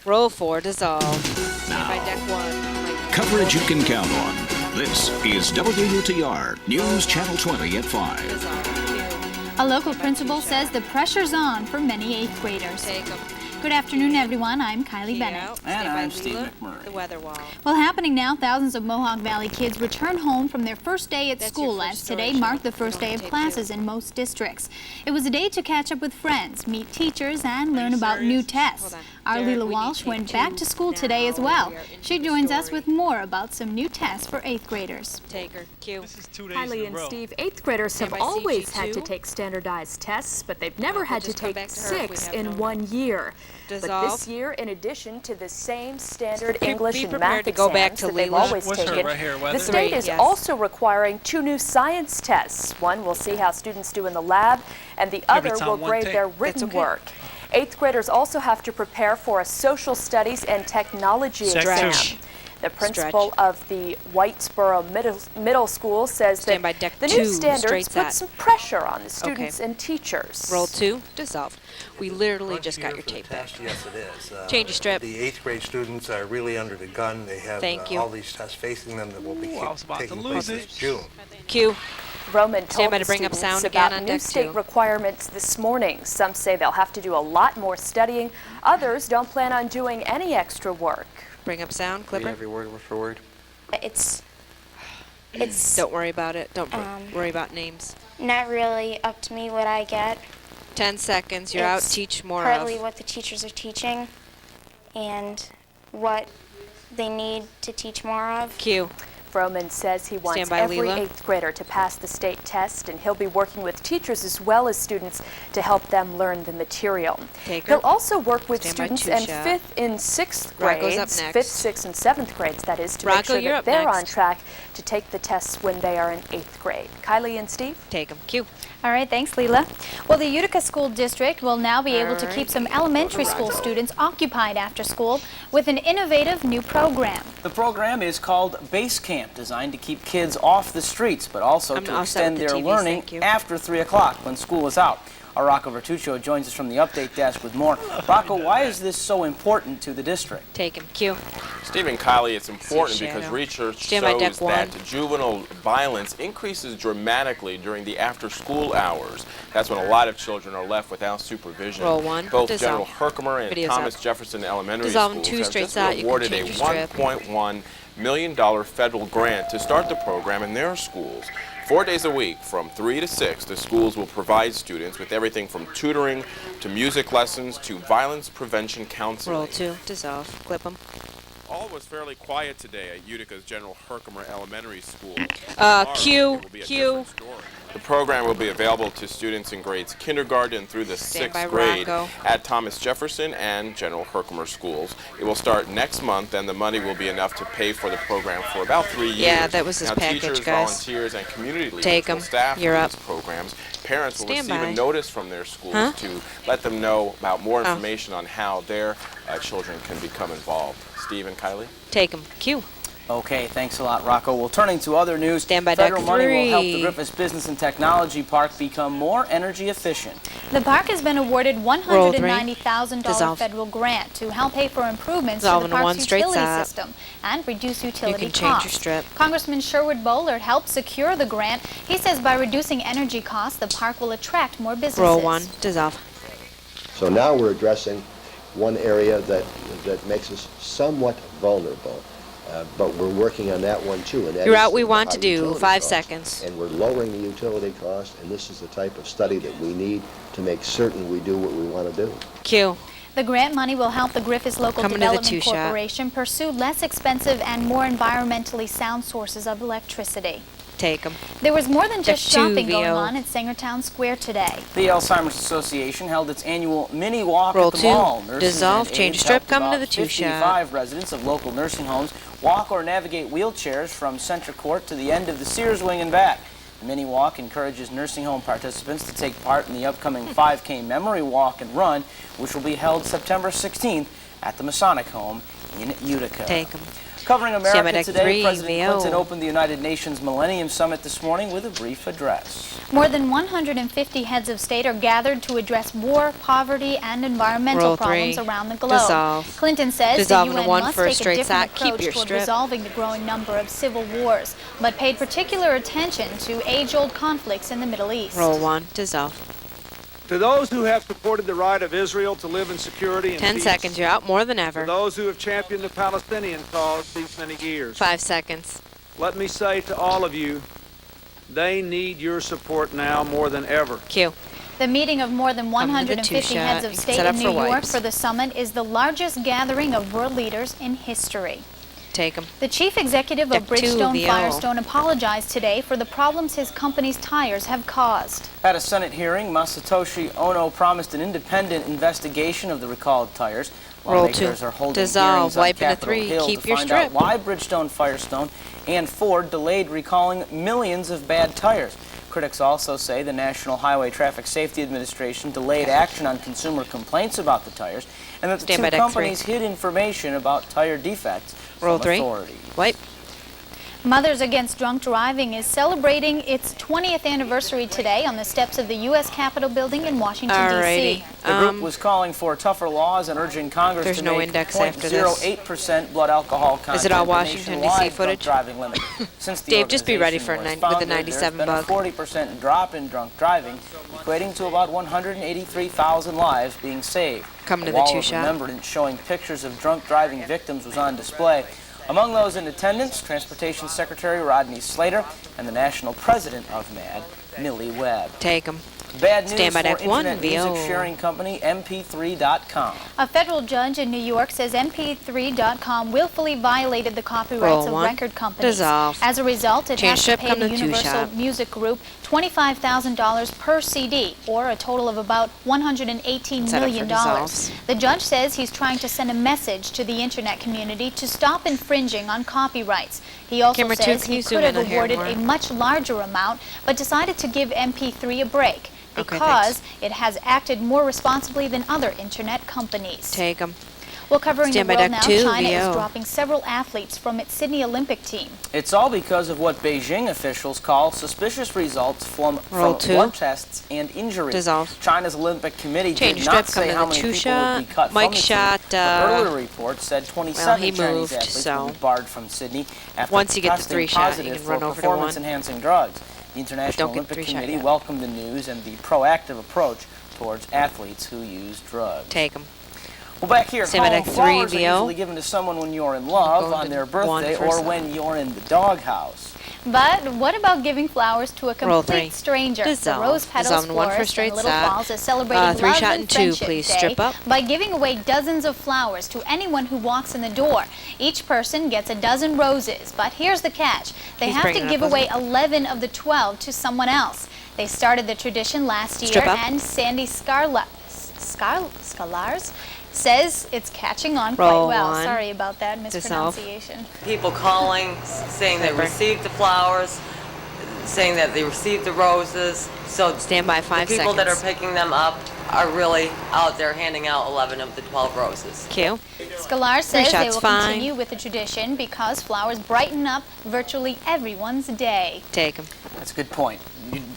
Roll 4, dissolve. Stand by deck 1. Coverage you can count on. This is WUTR News Channel 20 at 5. Dissolve. A local principal says the pressure's on for many 8th graders. Take them. Good afternoon, everyone. I'm Kylie Bennett. And I'm Steve McMurray. The weather wall. Well, happening now, thousands of Mohawk Valley kids return home from their first day at school, as today marked the first day of classes in most districts. It was a day to catch up with friends, meet teachers, and learn about new tests. Our Leela Walsh went back to school today as well. She joins us with more about some new tests for 8th graders. Take her. Cue. This is 2 days Kylie in a and row. Steve, 8th graders have Stand by always CG2. had to take standardized tests, but they've never had to just come take back to her if we 6 have in no- 1 year. But Dissolve. this year, in addition to the same standard Be English and prepared math to go back exams to that they've Leela. always What's her taken, right here, the weather? state 3, is yes. also requiring 2 new science tests. One will see how students do in the lab, and the but other it's on will one grade tape. their written okay. work. 8th graders also have to prepare for a social studies and technology Stretch. exam. The principal of the Whitesboro Middle School says Stand by that deck the 2, new standards straight put set. some pressure on the students and teachers. Roll 2, dissolve. We literally just got your tape back. Yes, it is. Change your strip. The 8th grade students are really under the gun. They have Thank you. all these tests facing them that will be I was about to taking lose place it. this June. Cue. Roman Stand told by the to bring up students sound again about on new deck state 2. requirements this morning. Some say they'll have to do a lot more studying. Others don't plan on doing any extra work. Bring up sound, Clipper. Every word for word. It's Don't worry about it. Don't worry about names. not really up to me what I get. 10 seconds. You're out. It's Teach more partly of. what the teachers are teaching and what they need to teach more of. Cue. Roman says he wants Stand by, every Leela. 8th grader to pass the state test, and he'll be working with teachers as well as students to help them learn the material. Take her. He'll also work with Stand by, students 2 in shot. 5th and 6th Rocco's grades, up 5th, next. 6th, and 7th grades, that is, to make Rocco, sure you're that up they're on next. track to take the tests when they are in 8th grade. Kylie and Steve? Take them. Cue. All right, thanks, Leela. Well, the Utica School District will now be able to All keep right. some elementary school students occupied after school with an innovative new program. The program is called Base Camp, designed to keep kids off the streets, but also I'm to all set extend with the their TVs, learning thank you. after 3 o'clock when school is out. Our Rocco Vertuccio joins us from the update desk with more. Rocco, why is this so important to the district? Take him. Cue. Stephen Kiley, it's important See a because shadow. research Stand by deck shows 1. that juvenile violence increases dramatically during the after-school hours. That's when a lot of children are left without supervision. Roll 1. Both Dissolve. General Herkimer and Video's Thomas up. Jefferson Elementary Dissolve in Schools 2 have straight just shot. been You can awarded a change your strip. $1.1 million federal grant to start the program in their schools. 4 days a week, from 3 to 6, the schools will provide students with everything from tutoring to music lessons to violence prevention counseling. Roll 2. Dissolve. Clip them. All was fairly quiet today at Utica's General Herkimer Elementary School. Tomorrow, Cue. it will be a Cue. different story. The program will be available to students in grades kindergarten through the Stand by, 6th grade Rocco. at Thomas Jefferson and General Herkimer schools. It will start next month, and the money will be enough to pay for the program for about 3 years. Yeah, that was his now, package, teachers, guys. volunteers, and community leaders Take will 'em. staff You're these up. programs. Parents will Stand receive by. a notice from their schools Huh? to let them know about more Oh. information on how their children can become involved. Steve and Kylie? Take them. Cue. Okay, thanks a lot, Rocco. Well, turning to other news, Stand by deck federal money will help the 3. Griffiths Business and Technology Park become more energy efficient. The park has been awarded Roll 3. $190,000 Dissolve. federal grant to help pay for improvements Dissolve to the into park's 1 straight utility shot. system and reduce utility can change your costs. strip. Congressman Sherwood Bollard helped secure the grant. He says by reducing energy costs, the park will attract more businesses. Roll 1. Dissolve. So now we're addressing one area that makes us somewhat vulnerable, but we're working on that one too. And that You're is out. We the want to high do utility 5 costs. seconds. And we're lowering the utility cost, and this is the type of study that we need to make certain we do what we want to do. Cue. The grant money will help the Griffiths Local Coming to the Development 2 shot. Corporation pursue less expensive and more environmentally sound sources of electricity. Take them. There was more than just Deck 2, shopping going VO. on at Sangertown Square today. The Alzheimer's Association held its annual mini walk Roll at the 2. mall. Nurses Dissolve. and Change aides strip. helped Coming to about the 2 shot. 55 residents of local nursing homes walk or navigate wheelchairs from Center Court to the end of the Sears Wing and back. The mini walk encourages nursing home participants to take part in the upcoming 5K memory walk and run, which will be held September 16th at the Masonic home in Utica. Take them. Covering America Deck today, 3, President VO. Clinton opened the United Nations Millennium Summit this morning with a brief address. More than 150 heads of state are gathered to address war, poverty, and environmental Roll problems 3. around the globe. Dissolve. Clinton says Dissolve the into UN one must for a take a straight different sack. Keep approach your toward strip. resolving the growing number of civil wars, but paid particular attention to age-old conflicts in the Middle East. Roll 1. Dissolve. To those who have supported the right of Israel to live in security and 10 peace, seconds. You're out more than to ever. those who have championed the Palestinian cause these many years, 5 seconds. let me say to all of you, they need your support now more than ever. Q. The meeting of more than Come to the 150 heads two-shot. of You can state set in up New for York wipes. for the summit is the largest gathering of world leaders in history. Take them. The chief executive Deck of 2, Bridgestone VO. Firestone apologized today for the problems his company's tires have caused. At a Senate hearing, Masatoshi Ono promised an independent investigation of the recalled tires. Roll Lawmakers 2. are holding Dissolve. hearings on Wipe into Capitol 3. Hill Keep to your find strip. out why Bridgestone Firestone and Ford delayed recalling millions of bad tires. Critics also say the National Highway Traffic Safety Administration delayed action on consumer complaints about the tires, and that the Stand by two deck 3. companies hid information about tire defects Roll from 3. authorities. Wipe. Mothers Against Drunk Driving is celebrating its 20th anniversary today on the steps of the U.S. Capitol building in Washington, Alrighty. D.C. The group was calling for tougher laws and urging Congress There's to no make index after this. 0.08% blood alcohol content Is it all the Washington, D.C. nationwide footage? drunk driving limit. Since the Dave, just be ready organization for was with the founded, 97 there's bug. been a 40% drop in drunk driving, equating to about 183,000 lives being saved. Come to A the wall of two-shot. remembrance showing pictures of drunk driving victims was on display. Among those in attendance, Transportation Secretary Rodney Slater and the national president of MAD, Millie Webb. Take them. Bad news Stand by for deck 1, internet music VO. sharing company MP3.com. A federal judge in New York says MP3.com willfully violated the copyrights Roll of 1. record companies. Dissolve. As a result, it Change has to strip, pay come the to Universal two-shot. Music Group $25,000 per CD, or a total of about $118 Set up for million. dissolves. The judge says he's trying to send a message to the internet community to stop infringing on copyrights. He also Camera 2, says can he you could zoom have in here awarded more? a much larger amount, but decided to give MP3 a break Okay, because thanks. it has acted more responsibly than other internet companies. Take them. Well, covering Stand the by world deck now, 2, China VO. is dropping several athletes from its Sydney Olympic team. It's all because of what Beijing officials call suspicious results from Roll 2. blood tests and injuries. Dissolve. China's Olympic Committee Change did strip, not come say to how the many people two-shot. would be cut Mike from the shot, team, but earlier reports said 27 he Chinese moved, athletes so will be barred from Sydney after once you get to testing 3-shot, you positive can for run over to 1. performance-enhancing drugs. The International Don't get Olympic 3-shot Committee yet. welcomed the news and the proactive approach towards athletes who use drugs. Take them. Well, back here at Stand by home, deck 3, flowers are VO. usually given to someone when you're in love, Going on to their 1 birthday, for or some. when you're in the doghouse. But what about giving flowers to a Roll 3. complete stranger? Dissolve. The Rose Petals Dissolve in 1 for Florist straight in Little sack. Falls is celebrating 3 Love shot and and 2, Friendship please. Day Strip up. by giving away dozens of flowers to anyone who walks in the door. Each person gets a dozen roses, but here's the catch. They He's have to bringing it give up, away isn't 11 of the 12 to someone else. They started the tradition last year, Strip up. and Sandy Scalars says it's catching on Roll quite well. 1. Sorry about that Dissolve. mispronunciation. People calling, saying they Pepper. received the flowers, saying that they received the roses. So Stand by 5 the people that are seconds. picking them up are really out there handing out 11 of the 12 roses. Q. Scalar says they shot's will fine. continue with the tradition because flowers brighten up virtually everyone's day. Take them. That's a good point.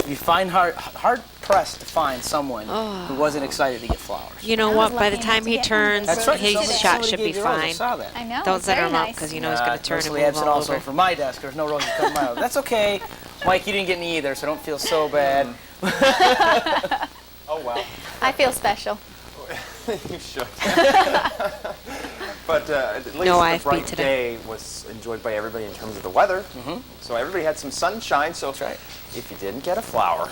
You find hard-pressed to find someone who wasn't excited to get flowers. You know I was what? By lucky the enough time to he get one of turns, those That's right. roses his today. shot Somebody should gave be you a rose. I fine. saw that. I know. Don't it's set very him up nice. because you know he's going to turn and Mostly move absent all also over. from my desk. There's no roses coming my way. That's okay. Mike, you didn't get any either, so don't feel so bad. Oh, well. I feel special. You should. But at least No the IFB bright today. day was enjoyed by everybody in terms of the weather. So everybody had some sunshine. So That's right. if you didn't get a flower,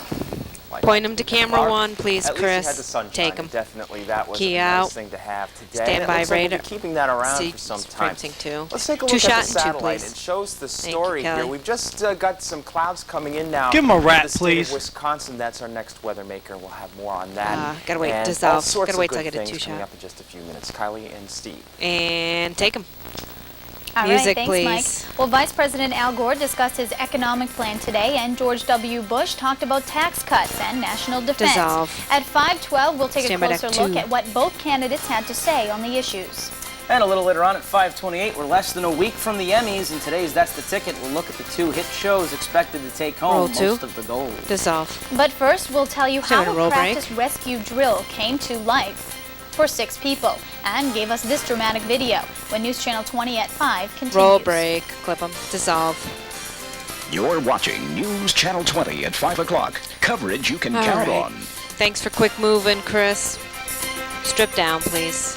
like Point him to camera flower, 1, please, at least Chris. you had the sunshine. Take him. And definitely, that was Key a nice out. thing to have today. Stand And it by looks like we'll be radar. keeping that around See, for some it's time. printing too. Let's take a Two look at shot the and two, satellite. please. It shows the Thank you, story here. Kelly. We've just got some clouds coming in now. Give him a rat, to the state please. of Wisconsin. That's our next weather maker. We'll have more on that. Gotta wait, And dissolve. all sorts Gotta of wait till good I get a things coming two-shot. up in just a few minutes. Kylie and Steve. And take him. All Music, right, thanks, please. Mike. Well, Vice President Al Gore discussed his economic plan today, and George W. Bush talked about tax cuts and national defense. Dissolve. At 5:12, we'll take Stand a by deck closer look 2. at what both candidates had to say on the issues. And a little later on at 5:28, we're less than a week from the Emmys, and today's That's the Ticket. We'll look at the 2 hit shows expected to take home Roll most 2. of the gold. Dissolve. But first, we'll tell you how Doing a a roll practice rescue drill came to life for 6 people and gave us this dramatic video when News Channel 20 at 5 continues. Roll break. Clip them. Dissolve. You're watching News Channel 20 at 5 o'clock. Coverage you can All count right. on. Thanks for quick moving, Chris. Strip down, please.